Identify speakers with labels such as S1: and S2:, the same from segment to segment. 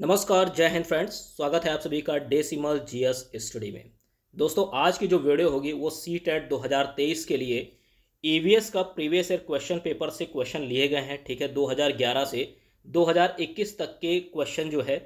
S1: नमस्कार, जय हिंद फ्रेंड्स। स्वागत है आप सभी का डेसिमल जीएस स्टडी में। दोस्तों, आज की जो वीडियो होगी वो सीटेट 2023 के लिए ईवीएस का प्रीवियस ईयर क्वेश्चन पेपर से क्वेश्चन लिए गए हैं। ठीक है, 2011 से 2021 तक के क्वेश्चन जो है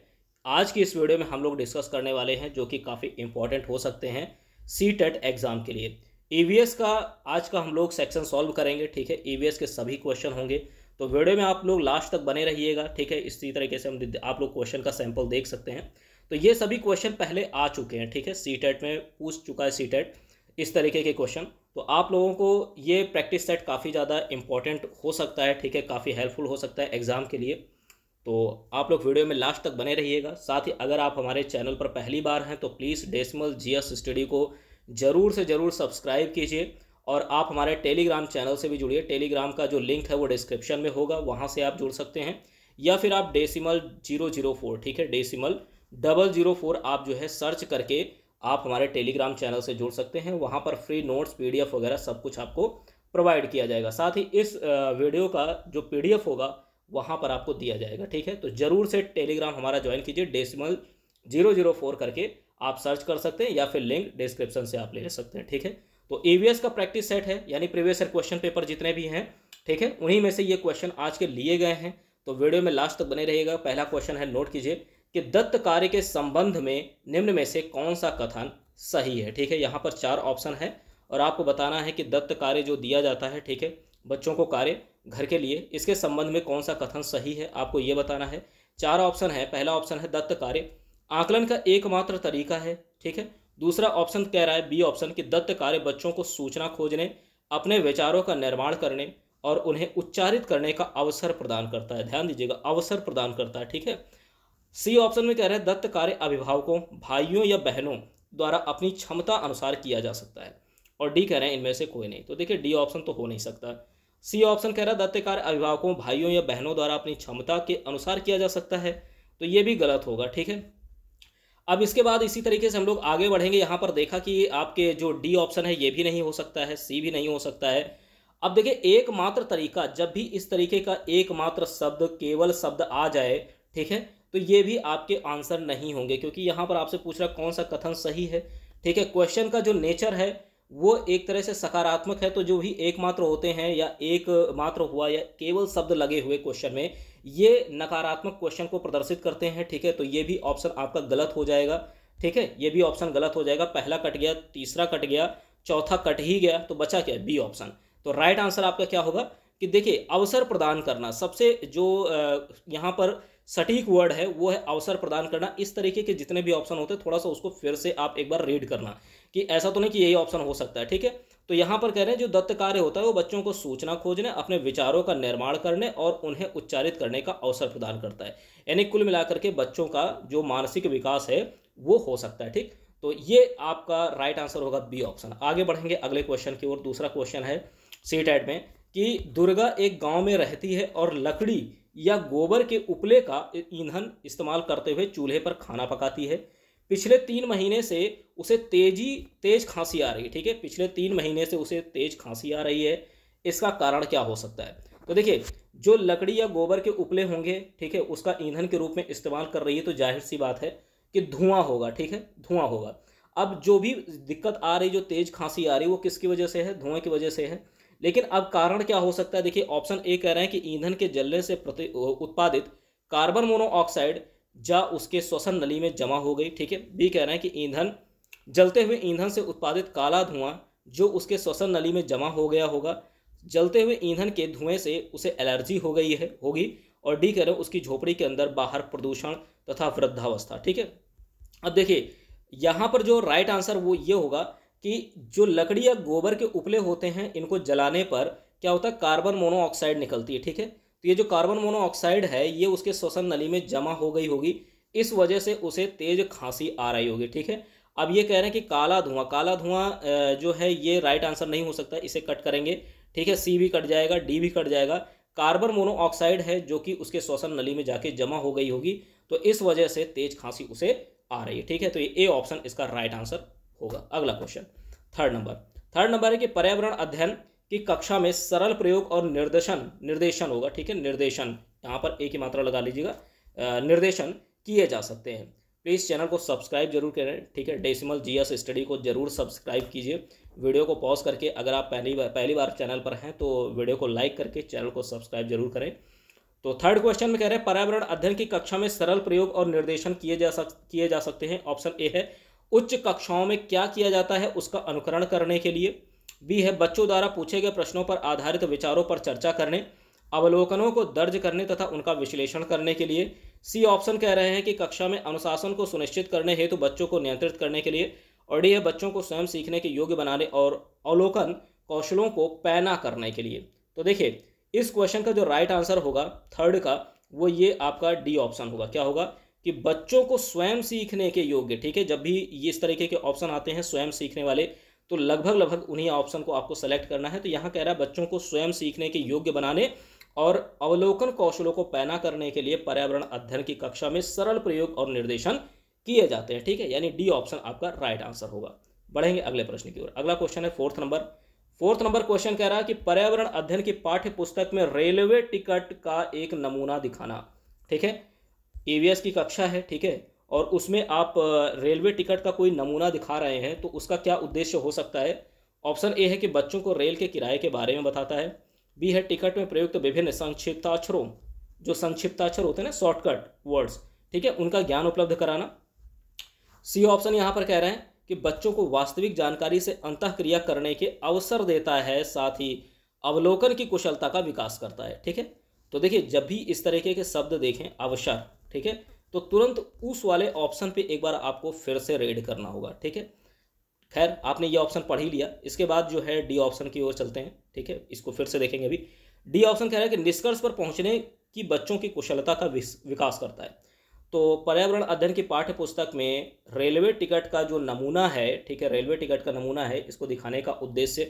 S1: आज की इस वीडियो में हम लोग डिस्कस करने वाले हैं, जो कि काफ़ी इंपॉर्टेंट हो सकते हैं सीटेट एग्ज़ाम के लिए। ईवीएस का आज का हम लोग सेक्शन सॉल्व करेंगे। ठीक है, ईवीएस के सभी क्वेश्चन होंगे, तो वीडियो में आप लोग लास्ट तक बने रहिएगा। ठीक है, इसी तरीके से आप लोग क्वेश्चन का सैंपल देख सकते हैं। तो ये सभी क्वेश्चन पहले आ चुके हैं। ठीक है, सीटेट में पूछ चुका है सीटेट इस तरीके के क्वेश्चन। तो आप लोगों को ये प्रैक्टिस सेट काफ़ी ज़्यादा इंपॉर्टेंट हो सकता है। ठीक है, काफ़ी हेल्पफुल हो सकता है एग्ज़ाम के लिए। तो आप लोग वीडियो में लास्ट तक बने रहिएगा। साथ ही अगर आप हमारे चैनल पर पहली बार हैं तो प्लीज़ डेसिमल जीएस स्टडी को ज़रूर से ज़रूर सब्सक्राइब कीजिए, और आप हमारे टेलीग्राम चैनल से भी जुड़िए। टेलीग्राम का जो लिंक है वो डिस्क्रिप्शन में होगा, वहाँ से आप जुड़ सकते हैं, या फिर आप डेसिमल 004, ठीक है, डेसिमल 004 आप जो है सर्च करके आप हमारे टेलीग्राम चैनल से जुड़ सकते हैं। वहाँ पर फ्री नोट्स, पीडीएफ वगैरह सब कुछ आपको प्रोवाइड किया जाएगा। साथ ही इस वीडियो का जो पीडीएफ होगा वहाँ पर आपको दिया जाएगा। ठीक है, तो ज़रूर से टेलीग्राम हमारा ज्वाइन कीजिए। डेसिमल 004 करके आप सर्च कर सकते हैं, या फिर लिंक डिस्क्रिप्शन से आप ले सकते हैं। ठीक है, तो ईवीएस का प्रैक्टिस सेट है, यानी प्रीवियस ईयर क्वेश्चन पेपर जितने भी हैं, ठीक है, उन्हीं में से ये क्वेश्चन आज के लिए गए हैं। तो वीडियो में लास्ट तक बने रहिएगा। पहला क्वेश्चन है, नोट कीजिए कि दत्त कार्य के संबंध में निम्न में से कौन सा कथन सही है। ठीक है, यहाँ पर 4 ऑप्शन है और आपको बताना है कि दत्त कार्य जो दिया जाता है, ठीक है, बच्चों को कार्य घर के लिए, इसके संबंध में कौन सा कथन सही है, आपको ये बताना है। 4 ऑप्शन है। पहला ऑप्शन है, दत्त कार्य आकलन का एकमात्र तरीका है। ठीक है, दूसरा ऑप्शन कह रहा है, बी ऑप्शन, कि दत्त कार्य बच्चों को सूचना खोजने, अपने विचारों का निर्माण करने और उन्हें उच्चारित करने का अवसर प्रदान करता है। ध्यान दीजिएगा, अवसर प्रदान करता है। ठीक है, सी ऑप्शन में कह रहे हैं, दत्त कार्य अभिभावकों, भाइयों या बहनों द्वारा अपनी क्षमता अनुसार किया जा सकता है। और डी कह रहे हैं, इनमें से कोई नहीं। तो देखिए, डी ऑप्शन तो हो नहीं सकता। सी ऑप्शन कह रहा है, दत्त कार्य अभिभावकों, भाइयों या बहनों द्वारा अपनी क्षमता के अनुसार किया जा सकता है, तो ये भी गलत होगा। ठीक है, अब इसके बाद इसी तरीके से हम लोग आगे बढ़ेंगे। यहाँ पर देखा कि आपके जो डी ऑप्शन है ये भी नहीं हो सकता है, सी भी नहीं हो सकता है। अब देखिए, एकमात्र तरीका, जब भी इस तरीके का एकमात्र शब्द, केवल शब्द आ जाए, ठीक है, तो ये भी आपके आंसर नहीं होंगे, क्योंकि यहाँ पर आपसे पूछ रहा कौन सा कथन सही है। ठीक है, क्वेश्चन का जो नेचर है वो एक तरह से सकारात्मक है, तो जो भी एकमात्र होते हैं या एकमात्र हुआ या केवल शब्द लगे हुए क्वेश्चन में, ये नकारात्मक क्वेश्चन को प्रदर्शित करते हैं। ठीक है, तो ये भी ऑप्शन आपका गलत हो जाएगा। ठीक है, ये भी ऑप्शन गलत हो जाएगा। पहला कट गया, तीसरा कट गया, चौथा कट ही गया, तो बचा क्या, बी ऑप्शन। तो राइट आंसर आपका क्या होगा कि देखिए, अवसर प्रदान करना, सबसे जो यहाँ पर सटीक वर्ड है वो है अवसर प्रदान करना। इस तरीके के जितने भी ऑप्शन होते हैं, थोड़ा सा उसको फिर से आप एक बार रीड करना, कि ऐसा तो नहीं कि यही ऑप्शन हो सकता है। ठीक है, तो यहाँ पर कह रहे हैं, जो दत्त कार्य होता है वो बच्चों को सूचना खोजने, अपने विचारों का निर्माण करने और उन्हें उच्चारित करने का अवसर प्रदान करता है। यानी कुल मिलाकर के बच्चों का जो मानसिक विकास है वो हो सकता है। ठीक, तो ये आपका राइट आंसर होगा, बी ऑप्शन। आगे बढ़ेंगे अगले क्वेश्चन की ओर। दूसरा क्वेश्चन है सीटेट में कि दुर्गा एक गांव में रहती है और लकड़ी या गोबर के उपले का ईंधन इस्तेमाल करते हुए चूल्हे पर खाना पकाती है। पिछले 3 महीने से उसे तेज खांसी आ रही है। ठीक है, पिछले 3 महीने से उसे तेज खांसी आ रही है। इसका कारण क्या हो सकता है? तो देखिए, जो लकड़ी या गोबर के उपले होंगे, ठीक है, उसका ईंधन के रूप में इस्तेमाल कर रही है, तो जाहिर सी बात है कि धुआं होगा। ठीक है, धुआं होगा। अब जो भी दिक्कत आ रही, जो तेज खांसी आ रही, वो किसकी वजह से है? धुएं की वजह से है। लेकिन अब कारण क्या हो सकता है? देखिए, ऑप्शन ए कह रहे हैं कि ईंधन के जलने से उत्पादित कार्बन मोनोऑक्साइड जा उसके श्वसन नली में जमा हो गई। ठीक है, बी कह रहे हैं कि ईंधन, जलते हुए ईंधन से उत्पादित काला धुआं जो उसके श्वसन नली में जमा हो गया होगा। जलते हुए ईंधन के धुएं से उसे एलर्जी हो गई है होगी। और डी कह रहे हैं, उसकी झोपड़ी के अंदर बाहर प्रदूषण तथा वृद्धावस्था। ठीक है, अब देखिए, यहाँ पर जो राइट आंसर वो ये होगा कि जो लकड़ी या गोबर के उपले होते हैं, इनको जलाने पर क्या होता है? कार्बन मोनोऑक्साइड निकलती है। ठीक है, तो ये जो कार्बन मोनोऑक्साइड है ये उसके श्वसन नली में जमा हो गई होगी, इस वजह से उसे तेज खांसी आ रही होगी। ठीक है, अब ये कह रहे हैं कि काला धुआं जो है ये राइट आंसर नहीं हो सकता, इसे कट करेंगे। ठीक है, सी भी कट जाएगा, डी भी कट जाएगा। कार्बन मोनोऑक्साइड है जो कि उसके श्वसन नली में जाके जमा हो गई होगी, तो इस वजह से तेज खांसी उसे आ रही है। ठीक है, तो ये ए ऑप्शन इसका राइट आंसर होगा। अगला क्वेश्चन, थर्ड नंबर है कि पर्यावरण अध्ययन की कक्षा में सरल प्रयोग और निर्देशन होगा। ठीक है, निर्देशन, यहाँ पर एक ही मात्रा लगा लीजिएगा, निर्देशन किए जा सकते हैं। प्लीज़ चैनल को सब्सक्राइब जरूर करें, ठीक है। डेसिमल जीएस स्टडी को जरूर सब्सक्राइब कीजिए। वीडियो को पॉज करके, अगर आप पहली बार चैनल पर हैं तो वीडियो को लाइक करके चैनल को सब्सक्राइब जरूर करें। तो थर्ड क्वेश्चन में कह रहे हैं पर्यावरण अध्ययन की कक्षा में सरल प्रयोग और निर्देशन किए जा सकते हैं। ऑप्शन ए है उच्च कक्षाओं में क्या किया जाता है उसका अनुकरण करने के लिए। बी है बच्चों द्वारा पूछे गए प्रश्नों पर आधारित विचारों पर चर्चा करने, अवलोकनों को दर्ज करने तथा उनका विश्लेषण करने के लिए। सी ऑप्शन कह रहे हैं कि कक्षा में अनुशासन को सुनिश्चित करने हेतु बच्चों को नियंत्रित करने के लिए। और डी है बच्चों को स्वयं सीखने के योग्य बनाने और अवलोकन कौशलों को पैना करने के लिए। तो देखिए इस क्वेश्चन का जो राइट आंसर होगा थर्ड का, वो ये आपका डी ऑप्शन होगा। क्या होगा कि बच्चों को स्वयं सीखने के योग्य, ठीक है। जब भी इस तरीके के ऑप्शन आते हैं स्वयं सीखने वाले, तो लगभग उन्हीं ऑप्शन को आपको सेलेक्ट करना है। तो यहाँ कह रहा है बच्चों को स्वयं सीखने के योग्य बनाने और अवलोकन कौशलों को पैना करने के लिए पर्यावरण अध्ययन की कक्षा में सरल प्रयोग और निर्देशन किए जाते हैं, ठीक है। यानी डी ऑप्शन आपका राइट आंसर होगा। बढ़ेंगे अगले प्रश्न की ओर। अगला क्वेश्चन है फोर्थ नंबर क्वेश्चन कह रहा है कि पर्यावरण अध्ययन की पाठ्य पुस्तक में रेलवे टिकट का एक नमूना दिखाना, ठीक है। ईवीएस की कक्षा है, ठीक है, और उसमें आप रेलवे टिकट का कोई नमूना दिखा रहे हैं, तो उसका क्या उद्देश्य हो सकता है। ऑप्शन ए है कि बच्चों को रेल के किराए के बारे में बताता है। बी है टिकट में प्रयुक्त विभिन्न संक्षिप्ताक्षरों, जो संक्षिप्ताक्षर होते हैं ना, शॉर्टकट वर्ड्स, ठीक है, उनका ज्ञान उपलब्ध कराना। सी ऑप्शन यहाँ पर कह रहे हैं कि बच्चों को वास्तविक जानकारी से अंतःक्रिया करने के अवसर देता है, साथ ही अवलोकन की कुशलता का विकास करता है, ठीक है। तो देखिए जब भी इस तरीके के शब्द देखें अवसर, ठीक है, तो तुरंत उस वाले ऑप्शन पे एक बार आपको फिर से रीड करना होगा, ठीक है। खैर आपने ये ऑप्शन पढ़ ही लिया, इसके बाद जो है डी ऑप्शन की ओर चलते हैं, ठीक है। इसको फिर से देखेंगे। अभी डी ऑप्शन कह रहा है कि निष्कर्ष पर पहुंचने की बच्चों की कुशलता का विकास करता है। तो पर्यावरण अध्ययन की पाठ्य पुस्तक में रेलवे टिकट का जो नमूना है, ठीक है, रेलवे टिकट का नमूना है, इसको दिखाने का उद्देश्य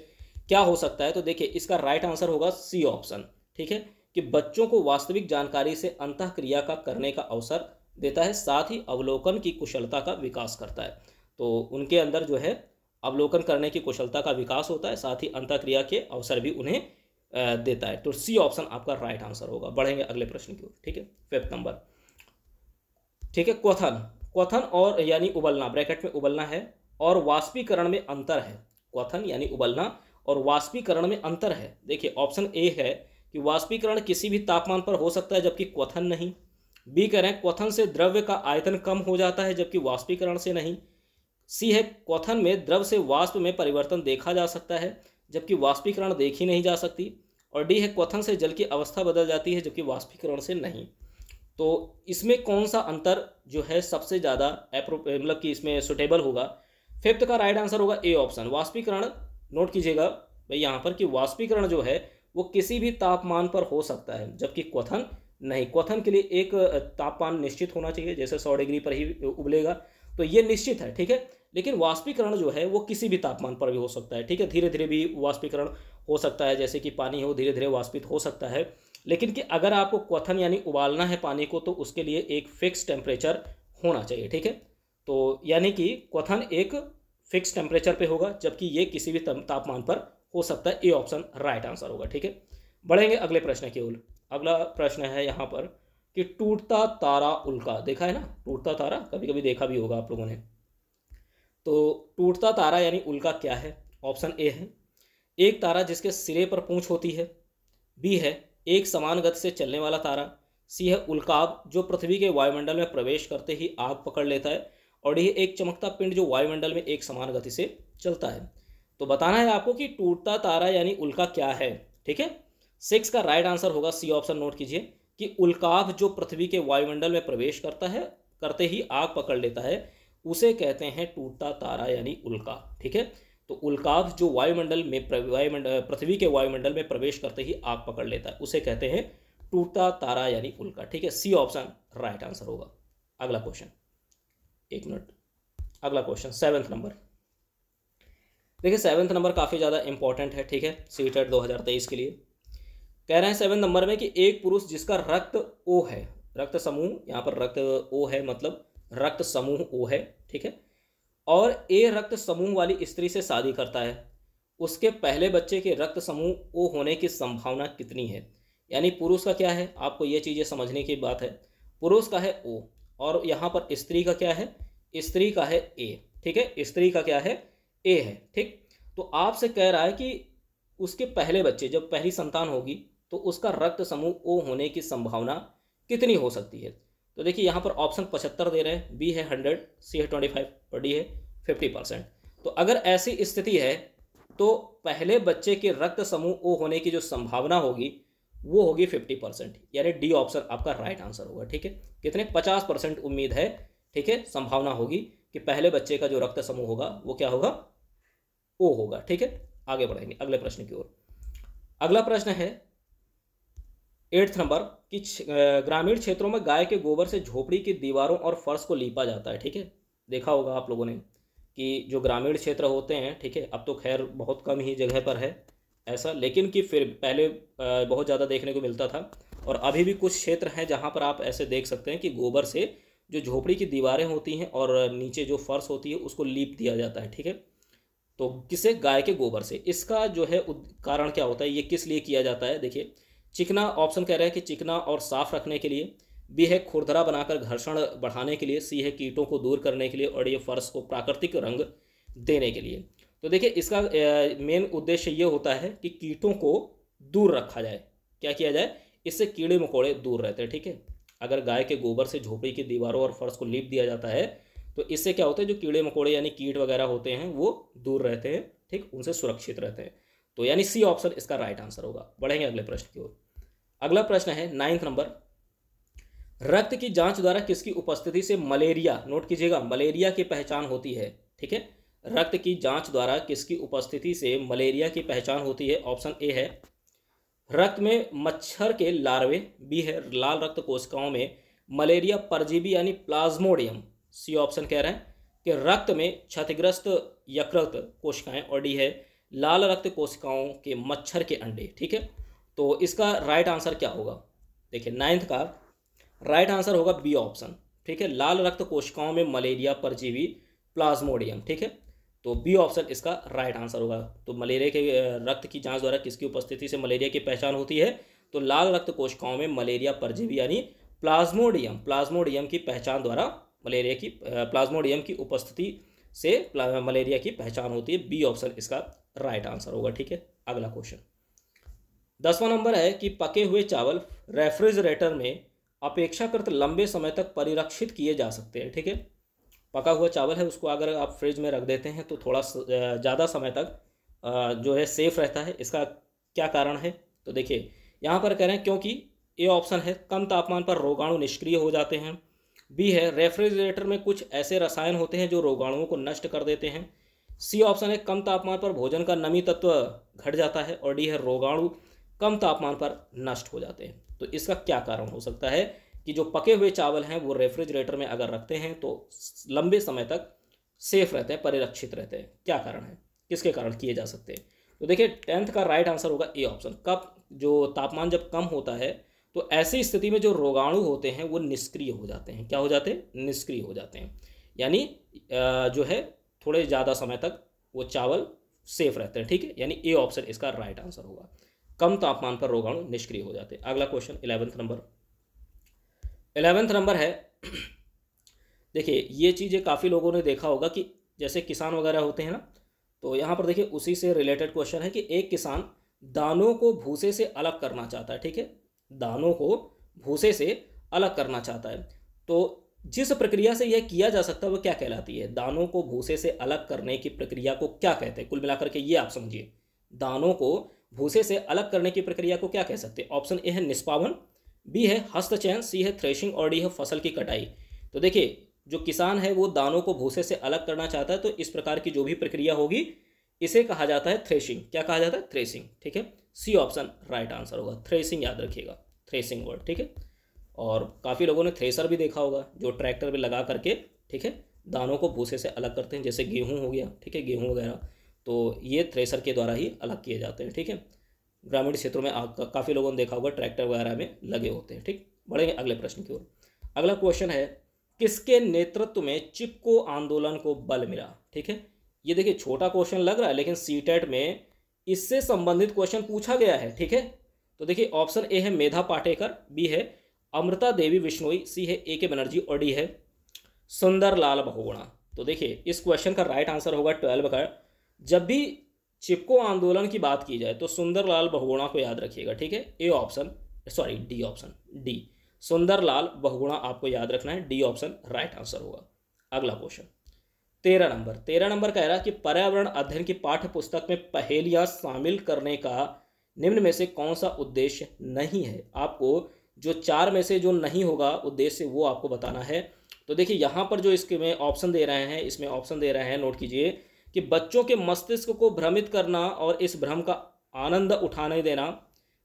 S1: क्या हो सकता है। तो देखिए इसका राइट आंसर होगा सी ऑप्शन, ठीक है, कि बच्चों को वास्तविक जानकारी से अंतःक्रिया का करने का अवसर देता है, साथ ही अवलोकन की कुशलता का विकास करता है। तो उनके अंदर जो है अवलोकन करने की कुशलता का विकास होता है, साथ ही अंतःक्रिया के अवसर भी उन्हें देता है। तो सी ऑप्शन आपका राइट आंसर होगा। बढ़ेंगे अगले प्रश्न की ओर, ठीक है। फिफ्थ नंबर, ठीक है, क्वथन और यानी उबलना, ब्रैकेट में उबलना है, और वाष्पीकरण में अंतर है। क्वथन यानी उबलना और वाष्पीकरण में अंतर है। देखिए ऑप्शन ए है कि वाष्पीकरण किसी भी तापमान पर हो सकता है जबकि क्वथन नहीं। बी कह रहे हैं क्वथन से द्रव्य का आयतन कम हो जाता है जबकि वाष्पीकरण से नहीं। सी है क्वथन में द्रव से वाष्प में परिवर्तन देखा जा सकता है जबकि वाष्पीकरण देखी नहीं जा सकती। और डी है क्वथन से जल की अवस्था बदल जाती है जबकि वाष्पीकरण से नहीं। तो इसमें कौन सा अंतर जो है सबसे ज़्यादा मतलब कि इसमें सुटेबल होगा। फिफ्थ का राइट आंसर होगा ए ऑप्शन, वाष्पीकरण। नोट कीजिएगा भाई यहाँ पर कि वाष्पीकरण जो है वो किसी भी तापमान पर हो सकता है जबकि क्वथन नहीं। क्वथन के लिए एक तापमान निश्चित होना चाहिए, जैसे 100 डिग्री पर ही उबलेगा, तो ये निश्चित है, ठीक है। लेकिन वाष्पीकरण जो है वो किसी भी तापमान पर भी हो सकता है, ठीक है। धीरे धीरे भी वाष्पीकरण हो सकता है, जैसे कि पानी हो धीरे धीरे वाष्पित हो सकता है। लेकिन कि अगर आपको क्वथन यानी उबालना है पानी को, तो उसके लिए एक फिक्स टेम्परेचर होना चाहिए, ठीक है। तो यानी कि क्वथन एक फिक्स टेम्परेचर पे होगा जबकि ये किसी भी तापमान पर हो सकता है। ए ऑप्शन राइट आंसर होगा, ठीक है। बढ़ेंगे अगले प्रश्न की ओर। अगला प्रश्न है यहाँ पर कि टूटता तारा उल्का, देखा है ना टूटता तारा, कभी कभी देखा भी होगा आप लोगों ने। तो टूटता तारा यानी उल्का क्या है। ऑप्शन ए है एक तारा जिसके सिरे पर पूंछ होती है। बी है एक समान गति से चलने वाला तारा। सी है उल्काब जो पृथ्वी के वायुमंडल में प्रवेश करते ही आग पकड़ लेता है। और डी है एक चमकता पिंड जो वायुमंडल में एक समान गति से चलता है। तो बताना है आपको कि टूटता तारा यानी उल्का क्या है, ठीक है। 6 का राइट आंसर होगा सी ऑप्शन। नोट कीजिए कि उल्काब जो पृथ्वी के वायुमंडल में प्रवेश करता है, करते ही आग पकड़ लेता है, उसे कहते हैं टूटता तारा यानी उल्का, ठीक है। तो उल्काब जो वायुमंडल में पृथ्वी के वायुमंडल में प्रवेश करते ही आग पकड़ लेता है, उसे कहते हैं टूटता तारा यानी उल्का, ठीक है। सी ऑप्शन राइट आंसर होगा। अगला क्वेश्चन, एक मिनट, अगला क्वेश्चन 7th नंबर। देखिए 7th नंबर काफ़ी ज़्यादा इंपॉर्टेंट है, ठीक है, सीटेट 2023 के लिए। कह रहे हैं 7 नंबर में कि एक पुरुष जिसका रक्त ओ है, रक्त समूह, यहाँ पर रक्त ओ है मतलब रक्त समूह ओ है, ठीक है, और ए रक्त समूह वाली स्त्री से शादी करता है, उसके पहले बच्चे के रक्त समूह ओ होने की संभावना कितनी है। यानी पुरुष का क्या है, आपको ये चीज़ें समझने की बात है। पुरुष का है ओ और यहाँ पर स्त्री का क्या है, स्त्री का है ए, ठीक है, स्त्री का क्या है, ए है, ठीक। तो आपसे कह रहा है कि उसके पहले बच्चे, जब पहली संतान होगी तो उसका रक्त समूह ओ होने की संभावना कितनी हो सकती है। तो देखिए यहाँ पर ऑप्शन 75 दे रहे हैं, बी है 100, सी है 25 और डी है 50%। तो अगर ऐसी स्थिति है तो पहले बच्चे के रक्त समूह ओ होने की जो संभावना होगी वो होगी 50%, यानी डी ऑप्शन आपका राइट आंसर होगा, ठीक है। कितने, 50% उम्मीद है, ठीक है, संभावना होगी कि पहले बच्चे का जो रक्त समूह होगा वो क्या होगा, ओ होगा, ठीक है। आगे बढ़ेंगे अगले प्रश्न की ओर। अगला प्रश्न है 8th नंबर कि ग्रामीण क्षेत्रों में गाय के गोबर से झोपड़ी की दीवारों और फर्श को लीपा जाता है, ठीक है। देखा होगा आप लोगों ने कि जो ग्रामीण क्षेत्र होते हैं, ठीक है, अब तो खैर बहुत कम ही जगह पर है ऐसा, लेकिन कि फिर पहले बहुत ज़्यादा देखने को मिलता था, और अभी भी कुछ क्षेत्र हैं जहाँ पर आप ऐसे देख सकते हैं कि गोबर से जो झोपड़ी की दीवारें होती हैं और नीचे जो फर्श होती है उसको लीप दिया जाता है, ठीक है। तो किसे, गाय के गोबर से। इसका जो है कारण क्या होता है, ये किस लिए किया जाता है, देखिए चिकना, ऑप्शन कह रहा है कि चिकना और साफ रखने के लिए, बी है खुरदरा बनाकर घर्षण बढ़ाने के लिए, सी है कीटों को दूर करने के लिए, और ये फर्श को प्राकृतिक रंग देने के लिए। तो देखिए इसका मेन उद्देश्य ये होता है कि कीटों को दूर रखा जाए, क्या किया जाए, इससे कीड़े मकोड़े दूर रहते हैं, ठीक है। अगर गाय के गोबर से झोपड़ी की दीवारों और फर्श को लीप दिया जाता है तो इससे क्या होता है, जो कीड़े मकोड़े यानी कीट वगैरह होते हैं वो दूर रहते हैं, ठीक, उनसे सुरक्षित रहते हैं। तो यानी सी ऑप्शन इसका राइट आंसर होगा। बढ़ेंगे अगले प्रश्न की ओर। अगला प्रश्न है 9th नंबर, रक्त की जांच द्वारा किसकी उपस्थिति से मलेरिया, नोट कीजिएगा, मलेरिया की पहचान होती है, ठीक है। रक्त की जांच द्वारा किसकी उपस्थिति से मलेरिया की पहचान होती है। ऑप्शन ए है रक्त में मच्छर के लार्वे, बी है लाल रक्त कोशिकाओं में मलेरिया परजीवी यानी प्लाज्मोडियम, सी ऑप्शन कह रहे हैं कि रक्त में क्षतिग्रस्त यकृत कोशिकाएं, और डी है लाल रक्त कोशिकाओं के मच्छर के अंडे, ठीक है। तो इसका राइट आंसर क्या होगा, देखिए 9th का राइट आंसर होगा बी ऑप्शन, ठीक है, लाल रक्त कोशिकाओं में मलेरिया परजीवी प्लाज्मोडियम, ठीक है। तो बी ऑप्शन इसका राइट आंसर होगा। तो मलेरिया के रक्त की जांच द्वारा किसकी उपस्थिति से मलेरिया की पहचान होती है, तो लाल रक्त कोशिकाओं में मलेरिया परजीवी यानी प्लाज्मोडियम, प्लाज्मोडियम की पहचान द्वारा मलेरिया की, प्लाज्मोडियम की उपस्थिति से मलेरिया की पहचान होती है। बी ऑप्शन इसका राइट आंसर होगा, ठीक है। अगला क्वेश्चन 10वां नंबर है कि पके हुए चावल रेफ्रिजरेटर में अपेक्षाकृत लंबे समय तक परिरक्षित किए जा सकते हैं, ठीक है। पका हुआ चावल है उसको अगर आप फ्रिज में रख देते हैं तो थोड़ा ज़्यादा समय तक जो है सेफ रहता है। इसका क्या कारण है, तो देखिए यहाँ पर कह रहे हैं क्योंकि ए ऑप्शन है कम तापमान पर रोगाणु निष्क्रिय हो जाते हैं, बी है रेफ्रिजरेटर में कुछ ऐसे रसायन होते हैं जो रोगाणुओं को नष्ट कर देते हैं, सी ऑप्शन है कम तापमान पर भोजन का नमी तत्व घट जाता है, और डी है रोगाणु कम तापमान पर नष्ट हो जाते हैं। तो इसका क्या कारण हो सकता है कि जो पके हुए चावल हैं वो रेफ्रिजरेटर में अगर रखते हैं तो लंबे समय तक सेफ रहते हैं, परिरक्षित रहते हैं, क्या कारण है, किसके कारण किए जा सकते हैं। तो देखिए 10th का राइट आंसर होगा ए ऑप्शन, कब जो तापमान जब कम होता है तो ऐसी स्थिति में जो रोगाणु होते हैं वो निष्क्रिय हो जाते हैं, क्या हो जाते हैं, निष्क्रिय हो जाते हैं, यानी जो है थोड़े ज़्यादा समय तक वो चावल सेफ रहते हैं, ठीक है। यानी ए ऑप्शन इसका राइट आंसर होगा, कम तापमान पर रोगाणु निष्क्रिय हो जाते हैं। अगला क्वेश्चन 11th नंबर है देखिए ये चीज़ें काफ़ी लोगों ने देखा होगा कि जैसे किसान वगैरह होते हैं ना, तो यहाँ पर देखिए उसी से रिलेटेड क्वेश्चन है कि एक किसान दानों को भूसे से अलग करना चाहता है, ठीक है, दानों को भूसे से अलग करना चाहता है। तो जिस प्रक्रिया से यह किया जा सकता है वो क्या कहलाती है, दानों को भूसे से अलग करने की प्रक्रिया को क्या कहते हैं। कुल मिलाकर के ये आप समझिए, दानों को भूसे से अलग करने की प्रक्रिया को क्या कह सकते हैं। ऑप्शन ए है निष्पावन, बी है हस्तचयन, सी है थ्रेशिंग, और डी है फसल की कटाई। तो देखिए जो किसान है वो दानों को भूसे से अलग करना चाहता है, तो इस प्रकार की जो भी प्रक्रिया होगी इसे कहा जाता है थ्रेशिंग, क्या कहा जाता है, थ्रेशिंग, ठीक है। सी ऑप्शन राइट आंसर होगा, थ्रेशिंग याद रखिएगा, थ्रेशिंग वर्ड, ठीक है। और काफ़ी लोगों ने थ्रेसर भी देखा होगा जो ट्रैक्टर में लगा करके, ठीक है, दानों को भूसे से अलग करते हैं, जैसे गेहूँ हो गया, ठीक है, गेहूँ वगैरह, तो ये थ्रेसर के द्वारा ही अलग किए जाते हैं, ठीक है। ग्रामीण क्षेत्रों में काफ़ी लोगों ने देखा होगा ट्रैक्टर वगैरह में लगे होते हैं, ठीक। बढ़ेंगे अगले प्रश्न की ओर। अगला क्वेश्चन है किसके नेतृत्व में चिपको आंदोलन को बल मिला, ठीक है। ये देखिए छोटा क्वेश्चन लग रहा है लेकिन सीटेट में इससे संबंधित क्वेश्चन पूछा गया है, ठीक है। तो देखिए ऑप्शन ए है मेधा पाटेकर, बी है अमृता देवी बिश्नोई, सी है ए के बनर्जी और डी है सुंदरलाल बहुगुणा। तो देखिए इस क्वेश्चन का राइट आंसर होगा 12 का। जब भी चिपको आंदोलन की बात की जाए तो सुंदरलाल बहुगुणा को याद रखिएगा, ठीक है। A option, sorry D option, D Sundarlal Bahuguna आपको याद रखना है, डी ऑप्शन राइट आंसर होगा। अगला क्वेश्चन 13 नंबर कह रहा है कि पर्यावरण अध्ययन की पाठ्य पुस्तक में पहेलियां शामिल करने का निम्न में से कौन सा उद्देश्य नहीं है। आपको जो 4 में से जो नहीं होगा उद्देश्य वो आपको बताना है। तो देखिए यहाँ पर जो इसके में ऑप्शन दे रहे हैं, इसमें ऑप्शन दे रहे हैं, नोट कीजिए कि बच्चों के मस्तिष्क को भ्रमित करना और इस भ्रम का आनंद उठाने देना।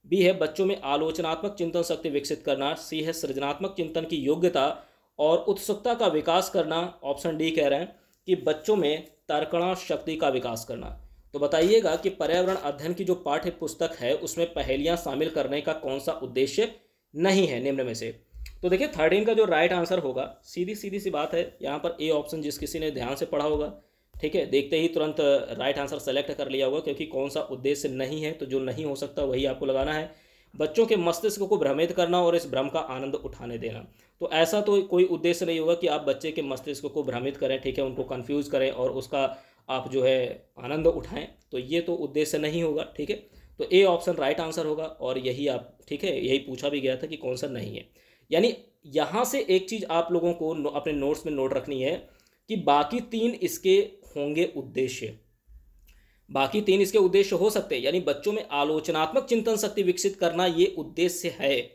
S1: बी है बच्चों में आलोचनात्मक चिंतन शक्ति विकसित करना। सी है सृजनात्मक चिंतन की योग्यता और उत्सुकता का विकास करना। ऑप्शन डी कह रहे हैं कि बच्चों में तर्कणा शक्ति का विकास करना। तो बताइएगा कि पर्यावरण अध्ययन की जो पाठ्य पुस्तक है उसमें पहेलियां शामिल करने का कौन सा उद्देश्य नहीं है निम्न में से। तो देखिए 13 का जो राइट आंसर होगा, सीधी सी बात है, यहाँ पर ए ऑप्शन जिस किसी ने ध्यान से पढ़ा होगा, ठीक है, देखते ही तुरंत राइट आंसर सेलेक्ट कर लिया होगा, क्योंकि कौन सा उद्देश्य नहीं है तो जो नहीं हो सकता वही आपको लगाना है। बच्चों के मस्तिष्क को भ्रमित करना और इस भ्रम का आनंद उठाने देना। तो ऐसा तो कोई उद्देश्य नहीं होगा कि आप बच्चे के मस्तिष्क को भ्रमित करें, ठीक है, उनको कंफ्यूज करें और उसका आप जो है आनंद उठाएं, तो ये तो उद्देश्य नहीं होगा, ठीक है। तो ए ऑप्शन राइट आंसर होगा और यही आप, ठीक है, यही पूछा भी गया था कि कौन सा नहीं है। यानी यहाँ से एक चीज़ आप लोगों को अपने नोट्स में नोट रखनी है कि बाकी 3 इसके होंगे उद्देश्य, बाकी 3 इसके उद्देश्य हो सकते हैं। यानी बच्चों में आलोचनात्मक चिंतन शक्ति विकसित करना ये उद्देश्य है,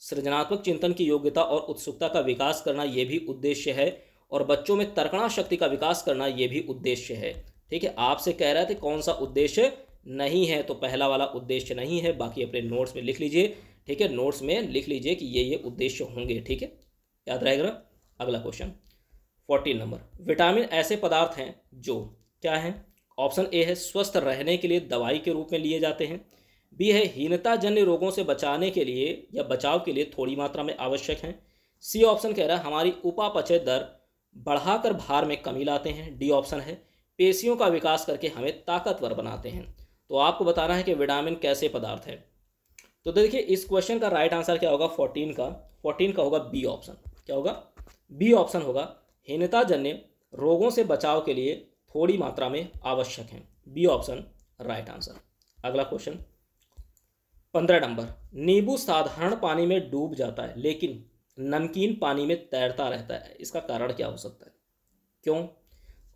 S1: सृजनात्मक चिंतन की योग्यता और उत्सुकता का विकास करना ये भी उद्देश्य है, और बच्चों में तर्कणा शक्ति का विकास करना ये भी उद्देश्य है, ठीक है। आपसे कह रहे थे कौन सा उद्देश्य नहीं है, तो पहला वाला उद्देश्य नहीं है। बाकी अपने नोट्स में लिख लीजिए, ठीक है, नोट्स में लिख लीजिए कि ये उद्देश्य होंगे, ठीक है, याद रहेगा ना। अगला क्वेश्चन 14 नंबर, विटामिन ऐसे पदार्थ हैं जो क्या हैं। ऑप्शन ए है स्वस्थ रहने के लिए दवाई के रूप में लिए जाते हैं। बी है हीनता जन्य रोगों से बचाने के लिए या बचाव के लिए थोड़ी मात्रा में आवश्यक हैं। सी ऑप्शन कह रहा है हमारी उपापचय दर बढ़ाकर भार में कमी लाते हैं। डी ऑप्शन है पेशियों का विकास करके हमें ताकतवर बनाते हैं। तो आपको बताना है कि विटामिन कैसे पदार्थ है। तो देखिए इस क्वेश्चन का राइट आंसर क्या होगा, 14 का होगा बी ऑप्शन। क्या होगा, बी ऑप्शन होगा, हीनता जन्य रोगों से बचाव के लिए थोड़ी मात्रा में आवश्यक हैं। B option right answer. अगला क्वेश्चन 15 नंबर, नींबू साधारण पानी में डूब जाता है लेकिन नमकीन पानी में तैरता रहता है, इसका कारण क्या हो सकता है, क्यों।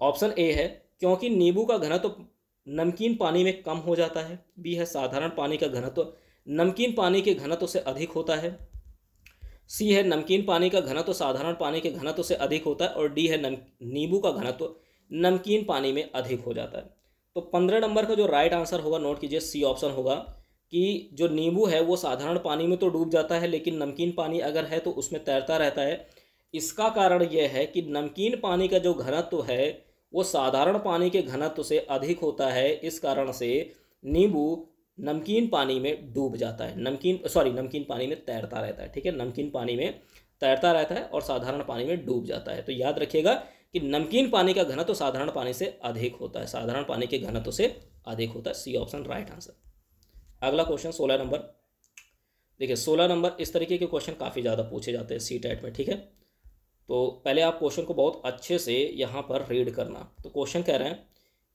S1: ऑप्शन ए है क्योंकि नींबू का घनत्व नमकीन पानी में कम हो जाता है। बी है साधारण पानी का घनत्व नमकीन पानी के घनत्व से अधिक होता है। सी है नमकीन पानी का घनत्व साधारण पानी के घनत्व से अधिक होता है। और डी है नींबू का घनत्व नमकीन पानी में अधिक हो जाता है। तो 15 नंबर का जो राइट आंसर होगा, नोट कीजिए, सी ऑप्शन होगा कि जो नींबू है वो साधारण पानी में तो डूब जाता है लेकिन नमकीन पानी अगर है तो उसमें तैरता रहता है। इसका कारण यह है कि नमकीन पानी का जो घनत्व है वो साधारण पानी के घनत्व से अधिक होता है। इस कारण से नींबू नमकीन पानी में डूब जाता है, नमकीन पानी में तैरता रहता है, ठीक है, नमकीन पानी में तैरता रहता है और साधारण पानी में डूब जाता है। तो याद रखिएगा कि नमकीन पानी का घनत्व साधारण पानी से अधिक होता है, साधारण पानी के घनत्व से अधिक होता है। C option right answer. अगला क्वेश्चन 16 नंबर, देखिए 16 नंबर इस तरीके के क्वेश्चन काफ़ी ज़्यादा पूछे जाते हैं सी टेट में, ठीक है। तो पहले आप क्वेश्चन को बहुत अच्छे से यहाँ पर रीड करना। तो क्वेश्चन कह रहे हैं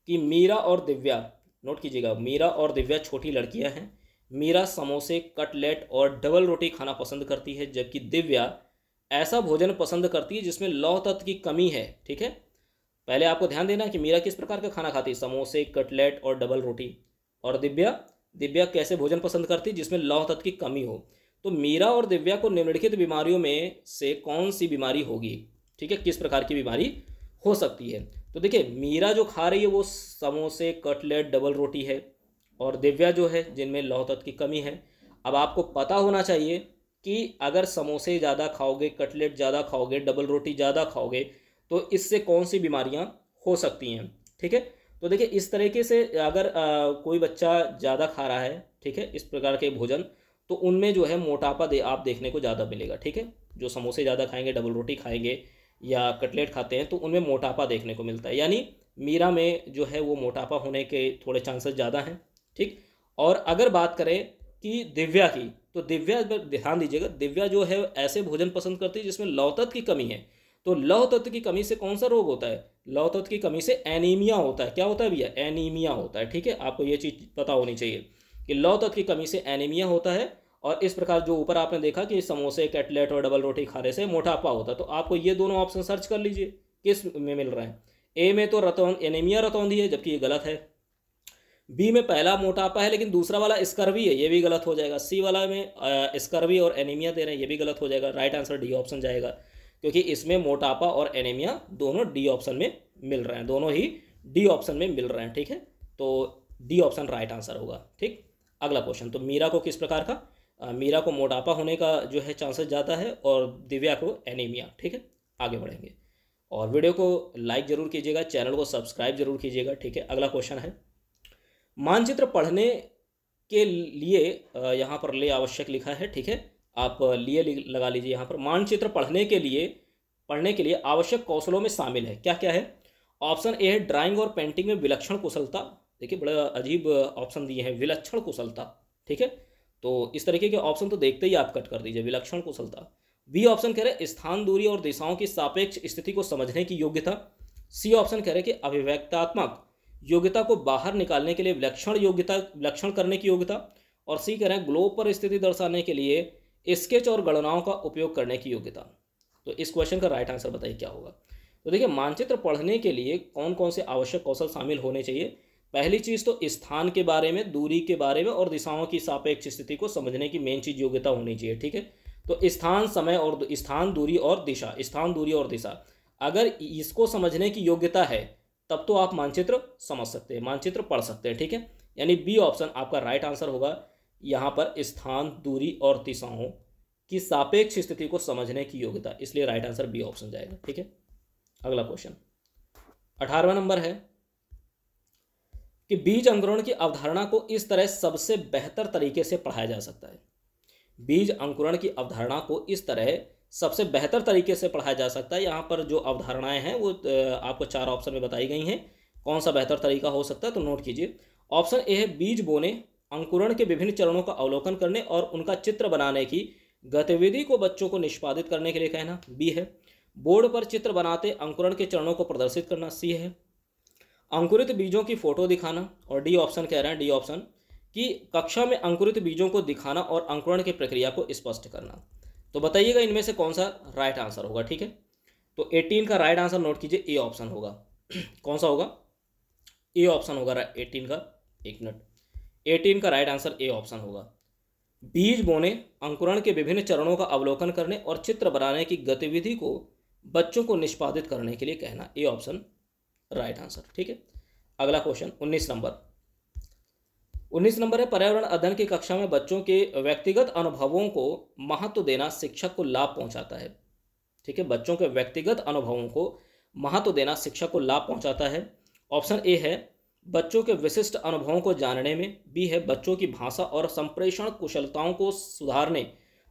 S1: कि मीरा और दिव्या, नोट कीजिएगा, मीरा और दिव्या छोटी लड़कियां हैं। मीरा समोसे, कटलेट और डबल रोटी खाना पसंद करती है जबकि दिव्या ऐसा भोजन पसंद करती है जिसमें लौह तत्व की कमी है, ठीक है। पहले आपको ध्यान देना है कि मीरा किस प्रकार का खाना खाती है, समोसे, कटलेट और डबल रोटी, और दिव्या कैसे भोजन पसंद करती है जिसमें लौह तत्व की कमी हो। तो मीरा और दिव्या को निम्नलिखित बीमारियों में से कौन सी बीमारी होगी, ठीक है, किस प्रकार की बीमारी हो सकती है। तो देखिए मीरा जो खा रही है वो समोसे, कटलेट, डबल रोटी है, और दिव्या जो है जिनमें लौह तत्व की कमी है। अब आपको पता होना चाहिए कि अगर समोसे ज़्यादा खाओगे, कटलेट ज़्यादा खाओगे, डबल रोटी ज़्यादा खाओगे तो इससे कौन सी बीमारियां हो सकती हैं, ठीक है। तो देखिए इस तरीके से अगर कोई बच्चा ज़्यादा खा रहा है, ठीक है, इस प्रकार के भोजन, तो उनमें जो है मोटापा आप देखने को ज़्यादा मिलेगा, ठीक है। जो समोसे ज़्यादा खाएंगे, डबल रोटी खाएंगे या कटलेट खाते हैं तो उनमें मोटापा देखने को मिलता है। यानी मीरा में जो है वो मोटापा होने के थोड़े चांसेस ज़्यादा हैं, ठीक। और अगर बात करें कि दिव्या की, तो दिव्या पर ध्यान दीजिएगा, दिव्या जो है ऐसे भोजन पसंद करती है जिसमें लौह तत्व की कमी है। तो लौह तत्व की कमी से कौन सा रोग होता है? लौह तत्व की कमी से एनीमिया होता है। क्या होता है भैया? एनीमिया होता है। ठीक है, आपको ये चीज़ पता होनी चाहिए कि लौह तत्व की कमी से एनीमिया होता है। और इस प्रकार जो ऊपर आपने देखा कि समोसे, कटलेट और डबल रोटी खाने से मोटापा होता है, तो आपको ये दोनों ऑप्शन सर्च कर लीजिए किस में मिल रहा है। ए में तो रतौन एनीमिया रतौंधी है, जबकि ये गलत है। बी में पहला मोटापा है लेकिन दूसरा वाला स्कर्वी है, ये भी गलत हो जाएगा। सी वाला में स्कर्वी और एनीमिया दे रहे हैं, ये भी गलत हो जाएगा। राइट आंसर डी ऑप्शन जाएगा, क्योंकि इसमें मोटापा और एनीमिया दोनों डी ऑप्शन में मिल रहे हैं, दोनों ही डी ऑप्शन में मिल रहे हैं। ठीक है, तो डी ऑप्शन राइट आंसर होगा। ठीक, अगला क्वेश्चन, तो मीरा को किस प्रकार का? मीरा को मोटापा होने का जो है चांसेस ज़्यादा है और दिव्या को एनीमिया। ठीक है, आगे बढ़ेंगे और वीडियो को लाइक जरूर कीजिएगा, चैनल को सब्सक्राइब जरूर कीजिएगा। ठीक है, अगला क्वेश्चन है, मानचित्र पढ़ने के लिए यहाँ पर ले आवश्यक लिखा है। ठीक है, आप लिए लगा लीजिए यहाँ पर। मानचित्र पढ़ने के लिए आवश्यक कौशलों में शामिल है, क्या क्या है? ऑप्शन ए है ड्राइंग और पेंटिंग में विलक्षण कुशलता। देखिए बड़ा अजीब ऑप्शन दिए हैं, विलक्षण कुशलता। ठीक है, तो इस तरीके के ऑप्शन तो देखते ही आप कट कर दीजिए, विलक्षण कुशलता। बी ऑप्शन कह रहे हैं स्थान, दूरी और दिशाओं की सापेक्ष स्थिति को समझने की योग्यता। सी ऑप्शन कह रहे हैं कि अभिव्यक्तात्मक योग्यता को बाहर निकालने के लिए विलक्षण करने की योग्यता। और सी कह रहे हैं ग्लोब पर स्थिति दर्शाने के लिए स्केच और गणनाओं का उपयोग करने की योग्यता। तो इस क्वेश्चन का राइट आंसर बताइए क्या होगा? तो देखिए, मानचित्र पढ़ने के लिए कौन कौन से आवश्यक कौशल शामिल होने चाहिए? पहली चीज़ तो स्थान के बारे में, दूरी के बारे में और दिशाओं की सापेक्ष स्थिति को समझने की मेन चीज़ योग्यता होनी चाहिए। ठीक है, तो स्थान, समय और स्थान, दूरी और दिशा, स्थान, दूरी और दिशा, अगर इसको समझने की योग्यता है तब तो आप मानचित्र समझ सकते हैं, मानचित्र पढ़ सकते हैं। ठीक है, यानी बी ऑप्शन आपका राइट आंसर होगा। यहाँ पर स्थान, दूरी और दिशाओं की सापेक्ष स्थिति को समझने की योग्यता, इसलिए राइट आंसर बी ऑप्शन जाएगा। ठीक है, अगला क्वेश्चन 18वां नंबर है कि बीज अंकुरण की अवधारणा को इस तरह सबसे बेहतर तरीके से पढ़ाया जा सकता है। बीज अंकुरण की अवधारणा को इस तरह सबसे बेहतर तरीके से पढ़ाया जा सकता है। यहाँ पर जो अवधारणाएं हैं वो आपको 4 ऑप्शन में बताई गई हैं। कौन सा बेहतर तरीका हो सकता है, तो नोट कीजिए। ऑप्शन ए है बीज बोने, अंकुरण के विभिन्न चरणों का अवलोकन करने और उनका चित्र बनाने की गतिविधि को बच्चों को निष्पादित करने के लिए कहना। बी है बोर्ड पर चित्र बनाते अंकुरण के चरणों को प्रदर्शित करना। सी है अंकुरित बीजों की फोटो दिखाना। और डी ऑप्शन कह रहे हैं, डी ऑप्शन, कि कक्षा में अंकुरित बीजों को दिखाना और अंकुरण की प्रक्रिया को स्पष्ट करना। तो बताइएगा इनमें से कौन सा राइट आंसर होगा। ठीक है, तो 18 का राइट आंसर नोट कीजिए, ए ऑप्शन होगा। कौन सा होगा? ए ऑप्शन होगा 18 का। एक मिनट, 18 का राइट आंसर ए ऑप्शन होगा। बीज बोने, अंकुरण के विभिन्न चरणों का अवलोकन करने और चित्र बनाने की गतिविधि को बच्चों को निष्पादित करने के लिए कहना, ए ऑप्शन राइट आंसर। ठीक है, अगला क्वेश्चन 19 नंबर है पर्यावरण अध्ययन की कक्षा में बच्चों के व्यक्तिगत अनुभवों को महत्व देना शिक्षक को लाभ पहुंचाता है। ठीक है, बच्चों के व्यक्तिगत अनुभवों को महत्व देना शिक्षक को लाभ पहुंचाता है। ऑप्शन ए है बच्चों के विशिष्ट अनुभवों को जानने में। बी है बच्चों की भाषा और संप्रेषण कुशलताओं को सुधारने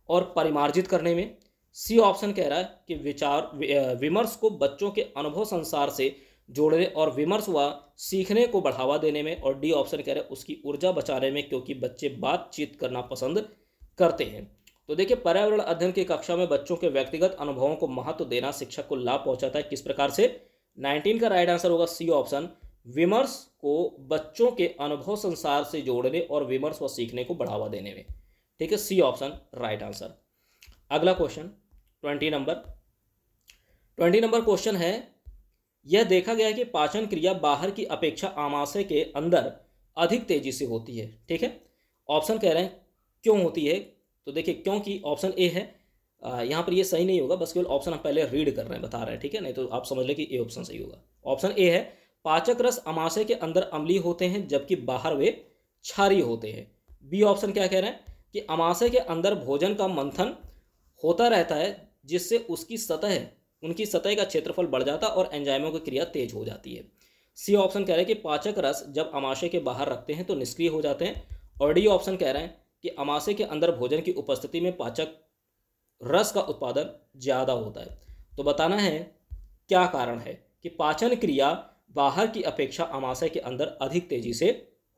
S1: और परिमार्जित करने में। सी ऑप्शन कह रहा है कि विचार विमर्श को बच्चों के अनुभव संसार से जोड़ने और विमर्श व सीखने को बढ़ावा देने में। और डी ऑप्शन कह रहे हैं उसकी ऊर्जा बचाने में, क्योंकि बच्चे बातचीत करना पसंद करते हैं। तो देखिए, पर्यावरण अध्ययन की कक्षा में बच्चों के व्यक्तिगत अनुभवों को महत्व देना शिक्षक को लाभ पहुंचाता है। किस प्रकार से? 19 का राइट आंसर होगा सी ऑप्शन, विमर्श को बच्चों के अनुभव संसार से जोड़ने और विमर्श व सीखने को बढ़ावा देने में। ठीक है, सी ऑप्शन राइट आंसर। अगला क्वेश्चन 20 नंबर क्वेश्चन है, यह देखा गया है कि पाचन क्रिया बाहर की अपेक्षा आमाशय के अंदर अधिक तेजी से होती है। ठीक है, ऑप्शन कह रहे हैं क्यों होती है? तो देखिए, क्योंकि ऑप्शन ए है, यहाँ पर ये सही नहीं होगा, बस केवल ऑप्शन हम पहले रीड कर रहे हैं, बता रहे हैं। ठीक है, नहीं तो आप समझ लें कि ए ऑप्शन सही होगा। ऑप्शन ए है पाचक रस अमाशय के अंदर अम्लीय होते हैं जबकि बाहर वे क्षारीय होते हैं। बी ऑप्शन क्या कह रहे हैं कि अमाशय के अंदर भोजन का मंथन होता रहता है जिससे उनकी सतह का क्षेत्रफल बढ़ जाता और एंजाइमों की क्रिया तेज हो जाती है। सी ऑप्शन कह रहे हैं कि पाचक रस जब अमाशय के बाहर रखते हैं तो निष्क्रिय हो जाते हैं। और डी ऑप्शन कह रहे हैं कि अमाशय के अंदर भोजन की उपस्थिति में पाचक रस का उत्पादन ज़्यादा होता है। तो बताना है क्या कारण है कि पाचन क्रिया बाहर की अपेक्षा अमाशय के अंदर अधिक तेजी से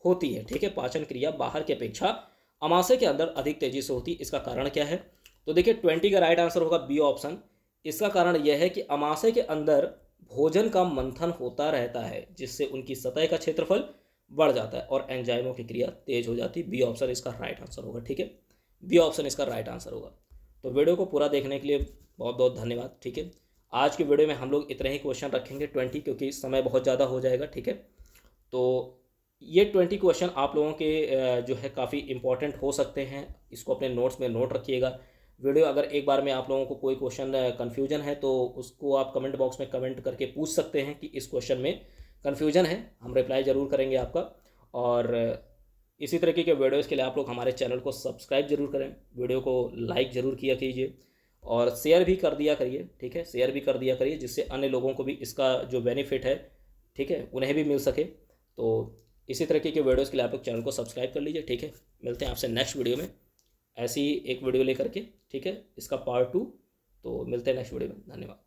S1: होती है। ठीक है, पाचन क्रिया बाहर की अपेक्षा अमाशय के अंदर अधिक तेजी से होती, इसका कारण क्या है? तो देखिए 20 का राइट आंसर होगा बी ऑप्शन। इसका कारण यह है कि अमाशय के अंदर भोजन का मंथन होता रहता है, जिससे उनकी सतह का क्षेत्रफल बढ़ जाता है और एंजाइमों की क्रिया तेज हो जाती है। बी ऑप्शन इसका राइट आंसर होगा। ठीक है, बी ऑप्शन इसका राइट आंसर होगा। तो वीडियो को पूरा देखने के लिए बहुत बहुत धन्यवाद। ठीक है, आज की वीडियो में हम लोग इतने ही क्वेश्चन रखेंगे 20, क्योंकि समय बहुत ज़्यादा हो जाएगा। ठीक है, तो ये 20 क्वेश्चन आप लोगों के जो है काफ़ी इंपॉर्टेंट हो सकते हैं। इसको अपने नोट्स में नोट रखिएगा। वीडियो अगर एक बार में आप लोगों को कोई क्वेश्चन कन्फ्यूजन है तो उसको आप कमेंट बॉक्स में कमेंट करके पूछ सकते हैं कि इस क्वेश्चन में कन्फ्यूजन है, हम रिप्लाई ज़रूर करेंगे आपका। और इसी तरीके के वीडियोज़ के लिए आप लोग हमारे चैनल को सब्सक्राइब जरूर करें, वीडियो को लाइक ज़रूर किया कीजिए और शेयर भी कर दिया करिए। ठीक है, शेयर भी कर दिया करिए, जिससे अन्य लोगों को भी इसका जो बेनिफिट है, ठीक है, उन्हें भी मिल सके। तो इसी तरीके के वीडियोज़ के लिए आप लोग चैनल को सब्सक्राइब कर लीजिए। ठीक है, मिलते हैं आपसे नेक्स्ट वीडियो में ऐसी एक वीडियो लेकर के। ठीक है, इसका पार्ट 2। तो मिलते हैं नेक्स्ट वीडियो में। धन्यवाद।